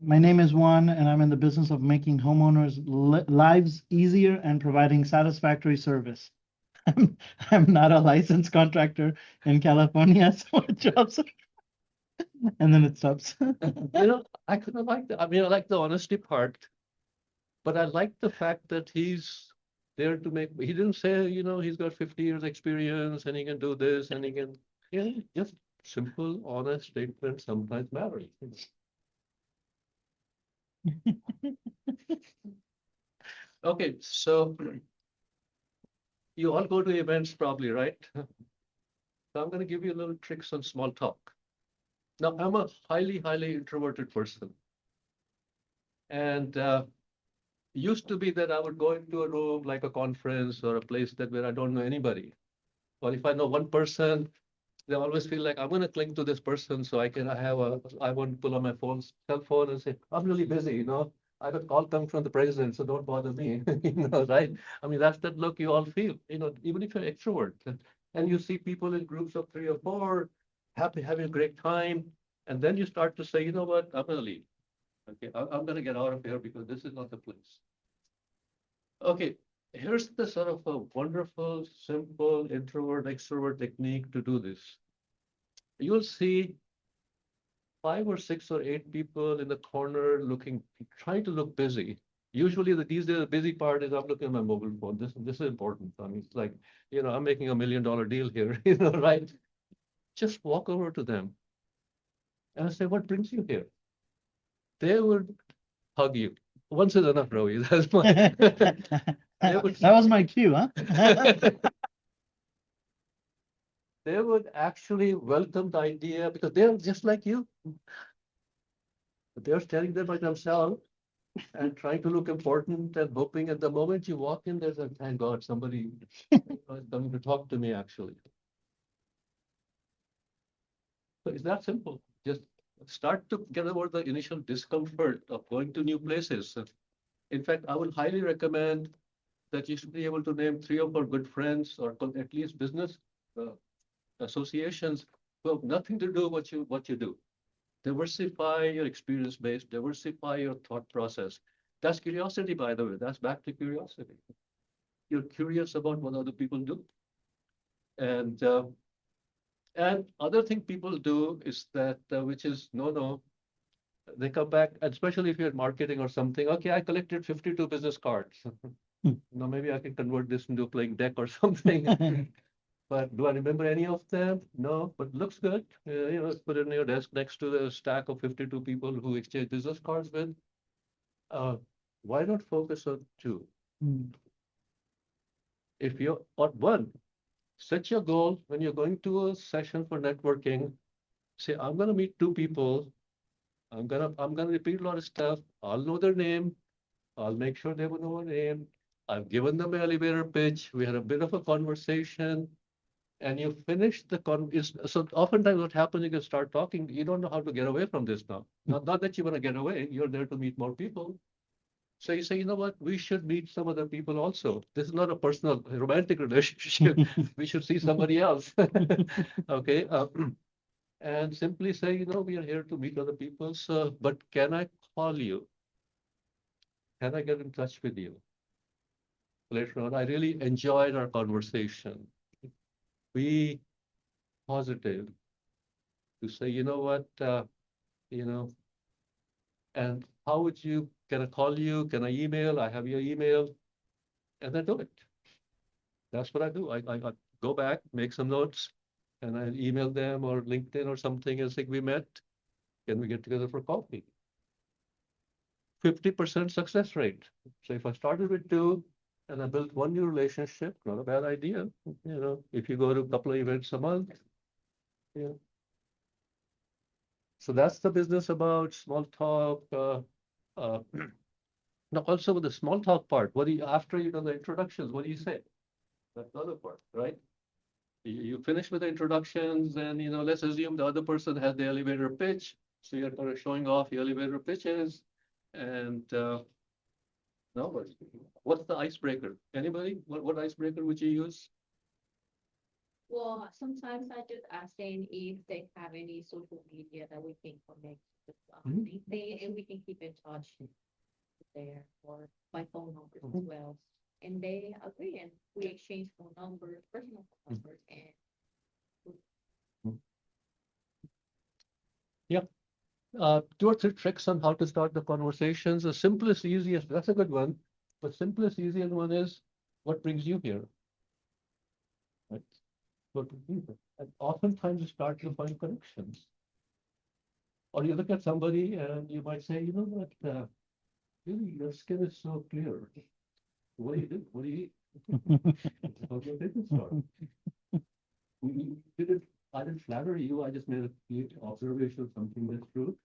My name is Juan, and I'm in the business of making homeowners' lives easier and providing satisfactory service. I'm not a licensed contractor in California, so it drops. And then it stops. I kind of like that. I mean, I like the honesty part, but I like the fact that he's there to make. He didn't say, he's got 50 years experience and he can do this and he can. Just simple, honest statement sometimes matters. Okay, so you all go to events probably, right? So I'm going to give you a little tricks on small talk. Now, I'm a highly, highly introverted person. And used to be that I would go into a room like a conference or a place where I don't know anybody. Or if I know one person, they always feel like I'm going to cling to this person so I want to pull on my cell phone and say, I'm really busy, I got a call coming from the president, so don't bother me, right? I mean, that's that look you all feel, even if you're extrovert. And you see people in groups of 3 or 4, having a great time. And then you start to say, you know what, I'm going to leave. Okay, I'm going to get out of here because this is not the place. Okay, here's the sort of a wonderful, simple introvert, extrovert technique to do this. You'll see 5 or 6 or 8 people in the corner trying to look busy. Usually these days, the busy part is I'm looking at my mobile phone. This is important. I mean, it's like, I'm making $1 million deal here, right? Just walk over to them and say, what brings you here? They would hug you. Once is enough, Ravi. That's my. That was my cue, huh? They would actually welcome the idea because they're just like you. They're standing there by themselves and trying to look important and hoping at the moment you walk in, there's a thank God somebody is coming to talk to me actually. So it's that simple. Just Start to get over the initial discomfort of going to new places. In fact, I would highly recommend that you should be able to name 3 or 4 good friends or at least business uh, associations who have nothing to do what you do. Diversify your experience base, diversify your thought process. That's curiosity, by the way. That's back to curiosity. You're curious about what other people do. And other thing people do is that, which is no, they come back, and especially if you're in marketing or something. Okay, I collected 52 business cards. Now maybe I can convert this into playing deck or something. But do I remember any of them? No, but looks good. Put it on your desk next to the stack of 52 people who exchange business cards with. Why not focus on 2? If you're on 1, set your goal when you're going to a session for networking. Say, I'm going to meet 2 people. I'm gonna repeat a lot of stuff. I'll know their name. I'll make sure they will know my name. I've given them an elevator pitch. We had a bit of a conversation, and you finish the so oftentimes what happens, you can start talking. You don't know how to get away from this now. Not that you want to get away. You're there to meet more people. So you say, you know what? We should meet some other people also. This is not a personal romantic relationship. We should see somebody else. Okay. And simply say, we are here to meet other people. So, but can I call you? Can I get in touch with you later on? I really enjoyed our conversation. Be positive to say, you know what, you know, and how would you, can I call you? Can I email? I have your email, and I do it. That's what I do. I go back, make some notes, and I email them or LinkedIn or something and say, we met. Can we get together for coffee? 50% success rate. So if I started with 2 and I built 1 new relationship, not a bad idea. If you go to a couple of events a month, yeah. So that's the business about small talk. Now also with the small talk part, after you know the introductions, what do you say? That's the other part, right? You finish with the introductions, and let's assume the other person has the elevator pitch. So you're kind of showing off your elevator pitches, and no, what's the icebreaker? Anybody? What icebreaker would you use? Well, sometimes I just ask them if they have any social media that we can connect with LinkedIn, and we can keep in touch there, or by phone numbers as well. And they agree, and we exchange phone numbers, personal phone numbers, and Yeah. 2 or 3 tricks on how to start the conversations. The simplest, easiest, that's a good one. But simplest, easiest one is, what brings you here? Right? What brings you here? And oftentimes you start to find connections. Or you look at somebody and you might say, you know what, really, your skin is so clear. What do you do? What do you eat? How's your business start? I didn't flatter you. I just made a cute observation of something that's true.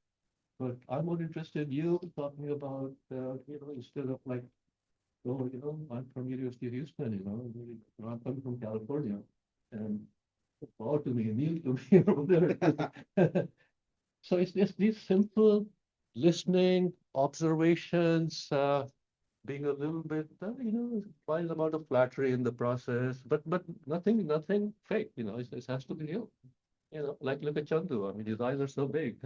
But I'm more interested in you talking about, instead of like, oh, I'm from University of Houston, I'm coming from California. And wow to me, new to me over there. So it's just these simple listening, observations, being a little bit, find amount of flattery in the process, but nothing fake, it has to be real. Like look at Chandu. I mean, his eyes are so big,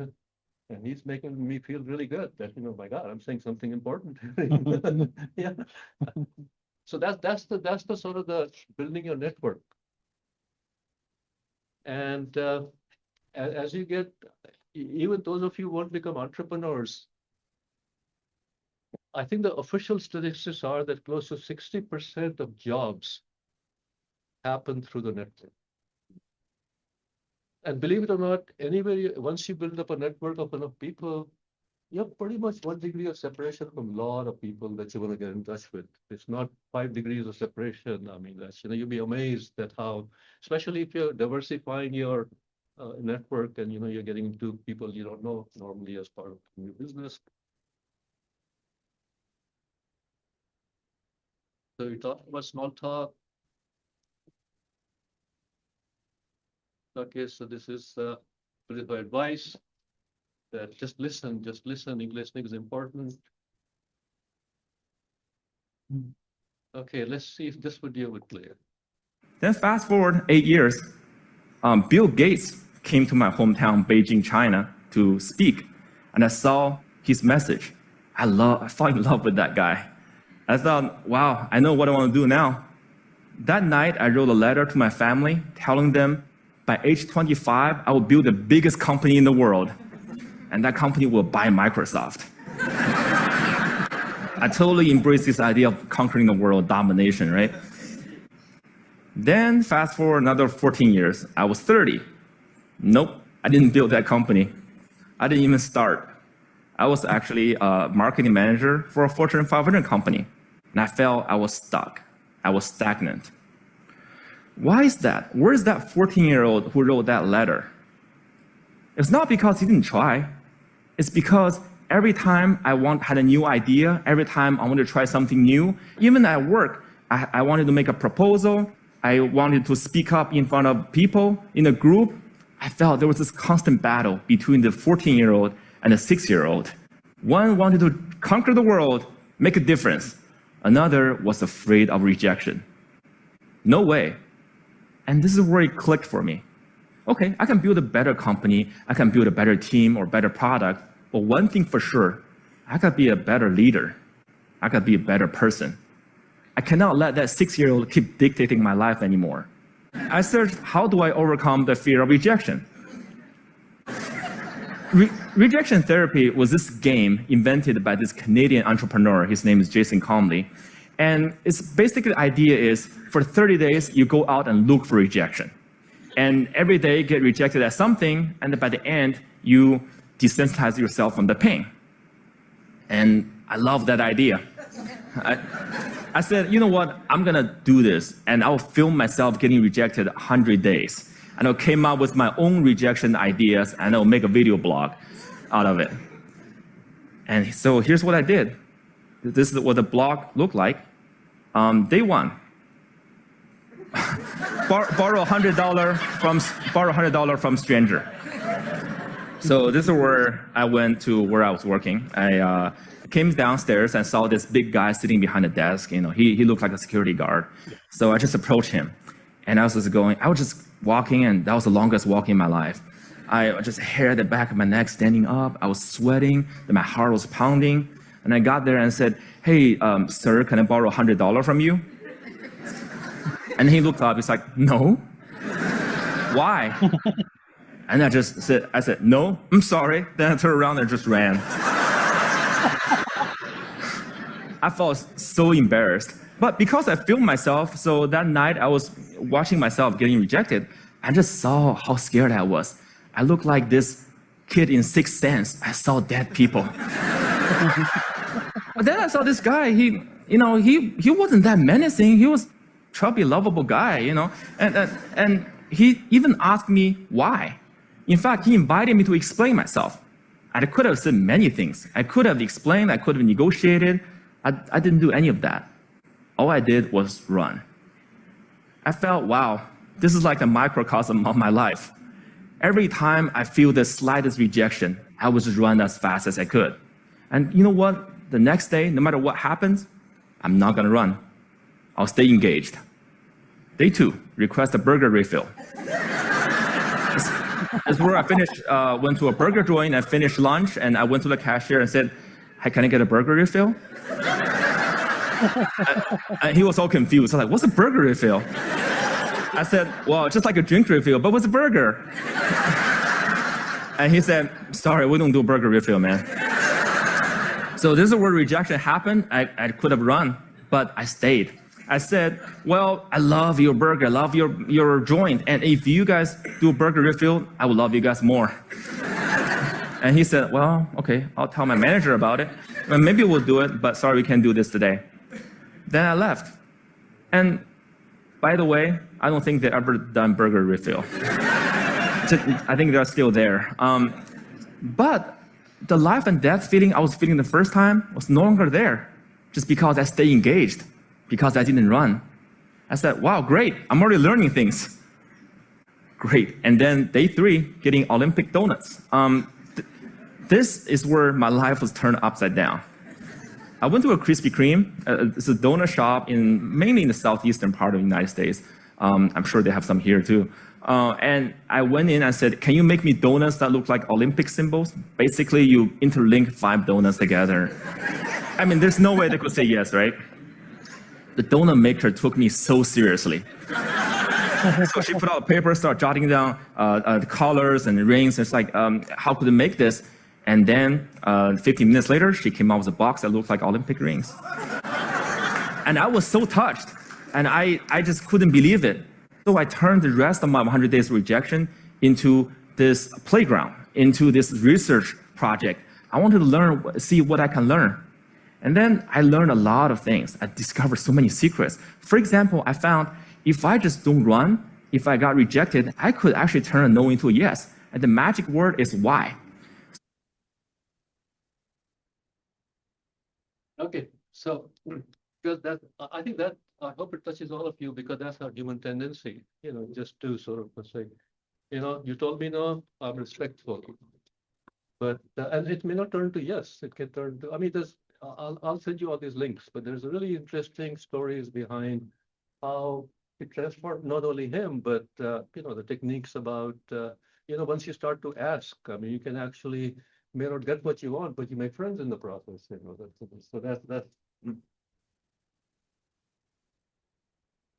and he's making me feel really good that, my God, I'm saying something important. Yeah. So that's the sort of the building your network. And as you get, even those of you who won't become entrepreneurs, I think the official statistics are that close to 60% of jobs happen through the network. And believe it or not, anybody, once you build up a network of enough people, you have pretty much 1 degree of separation from a lot of people that you want to get in touch with. It's not 5 degrees of separation. I mean, that's, you'll be amazed at how, especially if you're diversifying your network and, you're getting into people you don't know normally as part of your business. So we talked about small talk. Okay, so this is political advice. that just listen, listening is important. Okay, let's see if this video would play. Then fast forward 8 years, Bill Gates came to my hometown, Beijing, China, to speak, and I saw his message. I fell in love with that guy. I thought, wow, I know what I want to do now. That night, I wrote a letter to my family telling them by age 25, I will build the biggest company in the world, and that company will buy Microsoft. I totally embraced this idea of conquering the world, domination, right? Then fast forward another 14 years, I was 30. Nope, I didn't build that company. I didn't even start. I was actually a marketing manager for a Fortune 500 company, and I felt I was stuck. I was stagnant. Why is that? Where is that 14-year-old who wrote that letter? It's not because he didn't try. It's because every time I had a new idea, every time I wanted to try something new, even at work, I wanted to make a proposal, I wanted to speak up in front of people in a group, I felt there was this constant battle between the 14-year-old and the 6-year-old. One wanted to conquer the world, make a difference. Another was afraid of rejection. No way. And this is where it clicked for me. Okay, I can build a better company, I can build a better team or better product, but one thing for sure, I could be a better leader. I could be a better person. I cannot let that 6-year-old keep dictating my life anymore. I searched, how do I overcome the fear of rejection? Rejection therapy was this game invented by this Canadian entrepreneur. His name is Jason Comley. And it's basically the idea is, for 30 days, you go out and look for rejection. And every day get rejected at something, and by the end, you desensitize yourself from the pain. And I love that idea. I said, you know what, I'm gonna do this, and I'll film myself getting rejected 100 days. And I came up with my own rejection ideas, and I'll make a video blog out of it. And so here's what I did. This is what the blog looked like. Day one. Borrow $100 from stranger. So this is where I went to where I was working. I came downstairs and saw this big guy sitting behind the desk. You know, he looked like a security guard. So I just approached him, and I was just walking, and that was the longest walk in my life. I just hair at the back of my neck, standing up. I was sweating, and my heart was pounding. And I got there and said, "Hey, sir, can I borrow $100 from you?" And he looked up. He's like, "No." Why? And I said, "No, I'm sorry." Then I turned around and just ran. I felt so embarrassed. But because I filmed myself, so that night I was watching myself getting rejected, I just saw how scared I was. I looked like this kid in Sixth Sense. I saw dead people. But then I saw this guy, he wasn't that menacing. He was chubby, lovable guy, and he even asked me why. In fact, he invited me to explain myself. I could have said many things. I could have explained, I could have negotiated. I didn't do any of that. All I did was run. I felt, wow, this is like a microcosm of my life. Every time I feel the slightest rejection, I would just run as fast as I could. And you know what? The next day, no matter what happens, I'm not gonna run. I'll stay engaged. Day 2, request a burger refill. That's where I finished, went to a burger joint, I finished lunch, and I went to the cashier and said, "Hey, can I get a burger refill?" And he was all confused. I was like, "What's a burger refill?" I said, "Well, just like a drink refill, but what's a burger?" And he said, "Sorry, we don't do burger refill, man." So this is where rejection happened. I could have run, but I stayed. I said, "Well, I love your burger, I love your joint, and if you guys do burger refill, I would love you guys more." And he said, "Well, okay, I'll tell my manager about it. Well, maybe we'll do it, but sorry, we can't do this today." Then I left. And by the way, I don't think they ever done burger refill. I think they're still there. But the life and death feeling I was feeling the first time was no longer there, just because I stayed engaged, because I didn't run. I said, wow, great, I'm already learning things. Great. And then day 3, getting Olympic donuts. This is where my life was turned upside down. I went to a Krispy Kreme. It's a donut shop mainly in the southeastern part of the United States. I'm sure they have some here too. And I went in and said, can you make me donuts that look like Olympic symbols? Basically, you interlink 5 donuts together. I mean, there's no way they could say yes, right? The donut maker took me so seriously. So she put out a paper, started jotting down the colors and the rings. It's like, how could they make this? And then 15 minutes later, she came out with a box that looked like Olympic rings. And I was so touched. And I just couldn't believe it. So I turned the rest of my 100 days of rejection into this playground, into this research project. I wanted to learn, see what I can learn. And then I learned a lot of things. I discovered so many secrets. For example, I found if I just don't run, if I got rejected, I could actually turn a no into a yes. And the magic word is why. Okay, so because that, I think that, I hope it touches all of you because that's our human tendency, just to sort of say, you told me no, I'm respectful. But, and it may not turn to yes, it can turn to, I mean, I'll send you all these links, but there's really interesting stories behind how it transformed not only him, but, the techniques about, once you start to ask, I mean, you can actually may not get what you want, but you make friends in the process, so that's.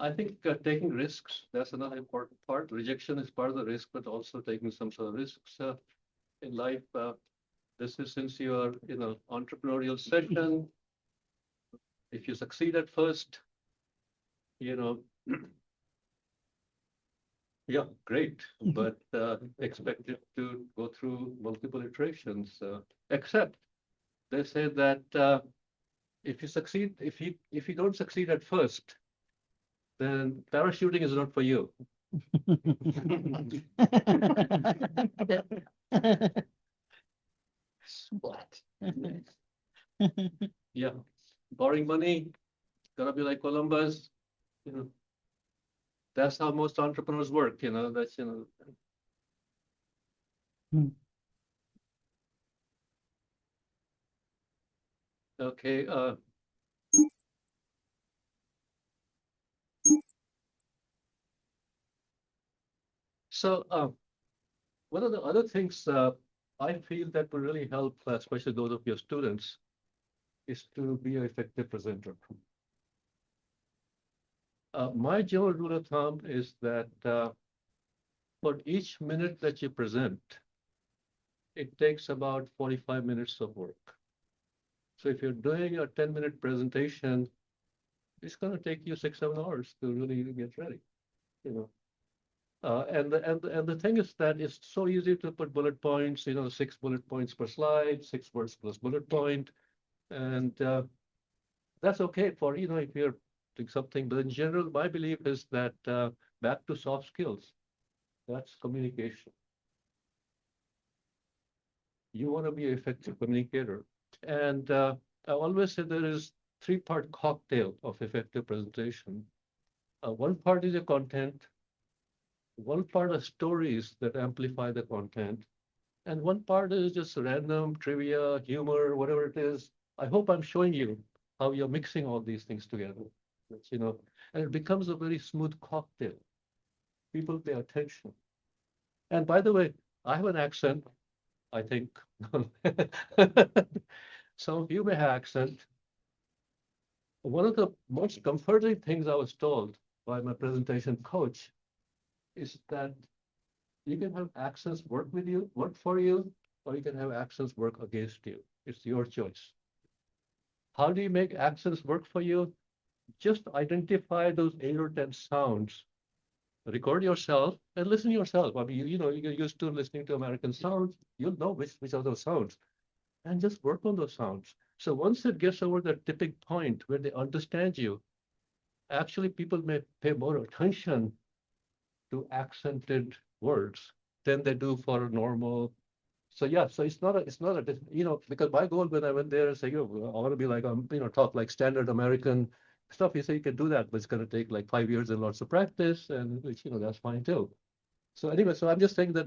I think taking risks, that's another important part. Rejection is part of the risk, but also taking some sort of risks in life. This is since you are in an entrepreneurial session. If you succeed at first, yeah, great, but expect it to go through multiple iterations. Except they say that if you succeed, if you don't succeed at first, then parachuting is not for you. What? Yeah, borrowing money, gonna be like Columbus, That's how most entrepreneurs work, that's, Okay, so one of the other things I feel that will really help, especially those of your students, is to be an effective presenter. My general rule of thumb is that for each minute that you present, it takes about 45 minutes of work. So if you're doing a 10-minute presentation, it's going to take you 6-7 hours to really get ready, And the thing is that it's so easy to put bullet points, 6 bullet points per slide, 6 words plus bullet point, and that's okay for if you're doing something. But in general, my belief is that back to soft skills, that's communication. You want to be an effective communicator, and I always say there is 3-part cocktail of effective presentation. One part is your content. One part are stories that amplify the content, and one part is just random trivia, humor, whatever it is. I hope I'm showing you how you're mixing all these things together, and it becomes a very smooth cocktail. People pay attention. And by the way, I have an accent, I think. Some of you may have accent. One of the most comforting things I was told by my presentation coach is that you can have accents work for you, or you can have accents work against you. It's your choice. How do you make accents work for you? Just identify those 8 or 10 sounds, record yourself and listen yourself. I mean, you're used to listening to American sounds. You'll know which are those sounds, and just work on those sounds. So once it gets over the tipping point where they understand you, actually people may pay more attention to accented words than they do for normal. So yeah, so it's not a, because my goal when I went there is say, I want to be like, talk like standard American stuff. You say you can do that, but it's going to take like 5 years and lots of practice, and which, that's fine too. So anyway, so I'm just saying that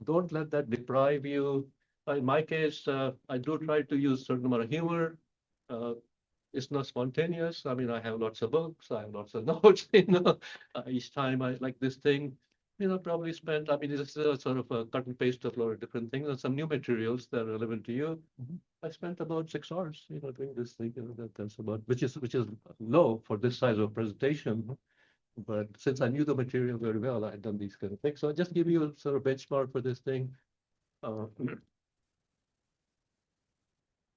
don't let that deprive you in my case, I do try to use certain amount of humor. It's not spontaneous. I mean, I have lots of books, I have lots of notes, each time I like this thing, probably spent, I mean, it's a sort of a cut and paste of a lot of different things and some new materials that are relevant to you. I spent about 6 hours, doing this thing, that's about, which is low for this size of presentation. But since I knew the material very well, I had done these kind of things. So I just give you a sort of benchmark for this thing.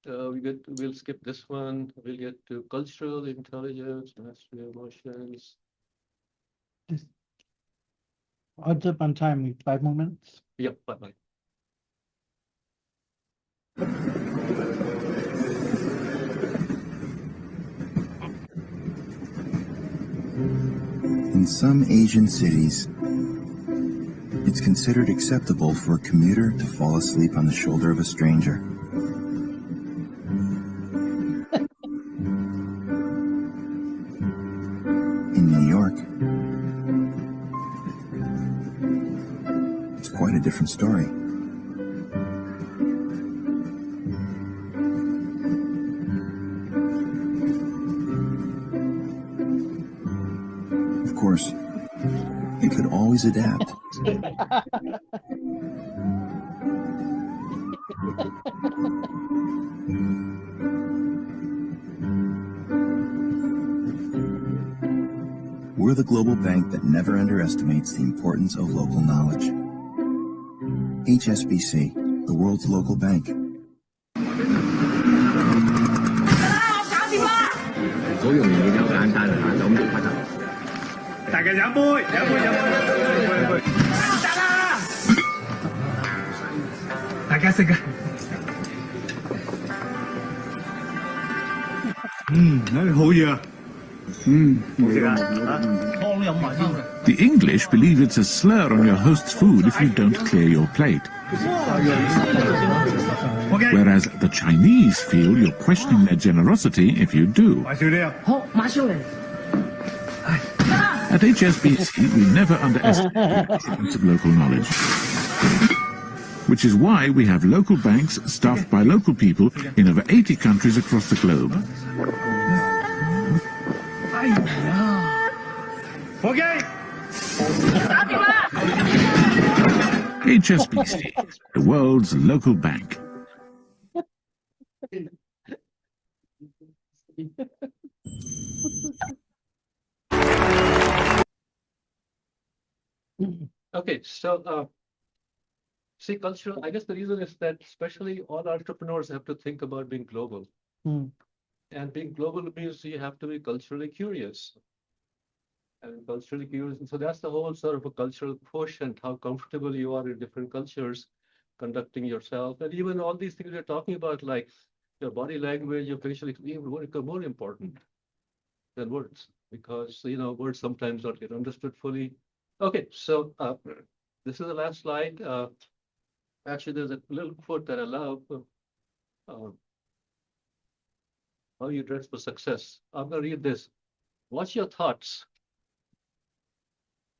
We'll skip this one. We'll get to cultural intelligence, mastery of emotions. Odds up on time, 5 more minutes. Yep, bye-bye. In some Asian cities, it's considered acceptable for a commuter to fall asleep on the shoulder of a stranger. In New York, it's quite a different story. Of course, it could always adapt. We're the global bank that never underestimates the importance of local knowledge. HSBC, the world's local bank. The English believe it's a slur on your host's food if you don't clear your plate. Whereas the Chinese feel you're questioning their generosity if you do. At HSBC, we never underestimate the importance of local knowledge. Which is why we have local banks staffed by local people in over 80 countries across the globe. HSBC, the world's local bank. Okay, so see, cultural, I guess the reason is that especially all entrepreneurs have to think about being global. And being global means you have to be culturally curious. And culturally curious, and so that's the whole sort of a cultural quotient, how comfortable you are in different cultures, conducting yourself, and even all these things we're talking about, like your body language, your facial expression, become more important than words, because words sometimes don't get understood fully. Okay, so this is the last slide. Actually, there's a little quote that I love. How you dress for success. I'm going to read this. Watch your thoughts,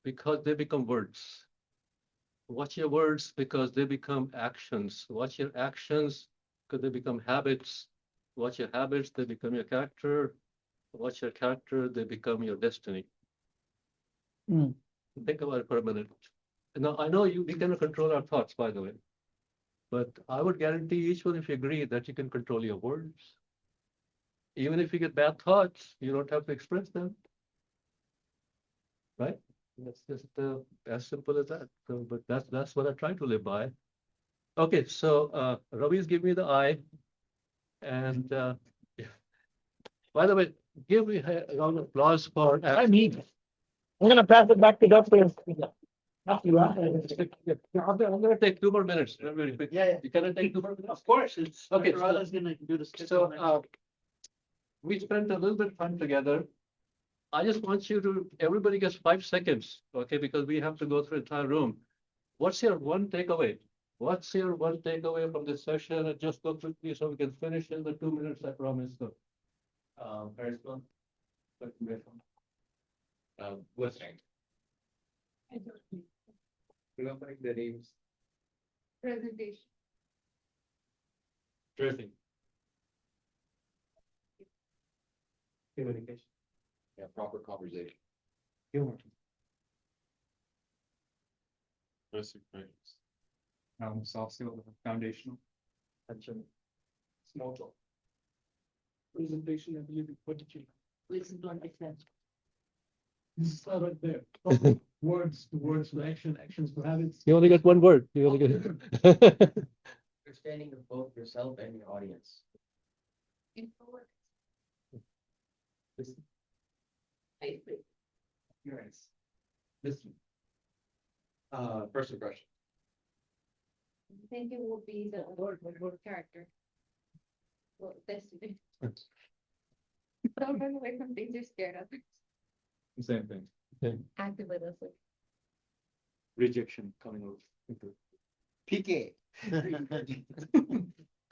because they become words. Watch your words, because they become actions. Watch your actions, because they become habits. Watch your habits, they become your character. Watch your character, they become your destiny. Think about it for a minute. Now, I know we cannot control our thoughts, by the way. But I would guarantee each one of you agree that you can control your words. Even if you get bad thoughts, you don't have to express them. Right? That's just as simple as that. So, but that's what I try to live by. Okay, so Ravi's giving me the eye. And by the way, give me a round of applause for I mean, I'm going to pass it back to Dr. I'm going to take 2 more minutes. Really quick. Yeah. You can take 2 more minutes? Of course, it's okay. Rada's gonna do the So we spent a little bit of time together. I just want you to, everybody gets 5 seconds, okay, because we have to go through the entire room. What's your one takeaway? What's your one takeaway from this session? And just go quickly so we can finish in the 2 minutes I promised. Periscope. Listening. Presentation. Terrific. Communication. Yeah, proper conversation. Humor. Soft skills, foundational. Attention. Small talk. Presentation ability, particular. Listen to understand. This is right there. Words to words to action, actions to habits. You only get one word. You only get. Understanding of both yourself and your audience. Appearance. Listen. First impression. I think it would be the character. Well, destiny. Don't run away from things you're scared of. Same thing. Actively listen. Rejection coming out. PK.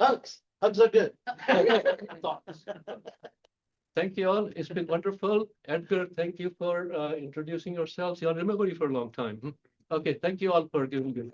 Hugs. Hugs are good. Thank you all. It's been wonderful. Edgar, thank you for introducing yourselves. I'll remember you for a long time. Okay, thank you all for giving me.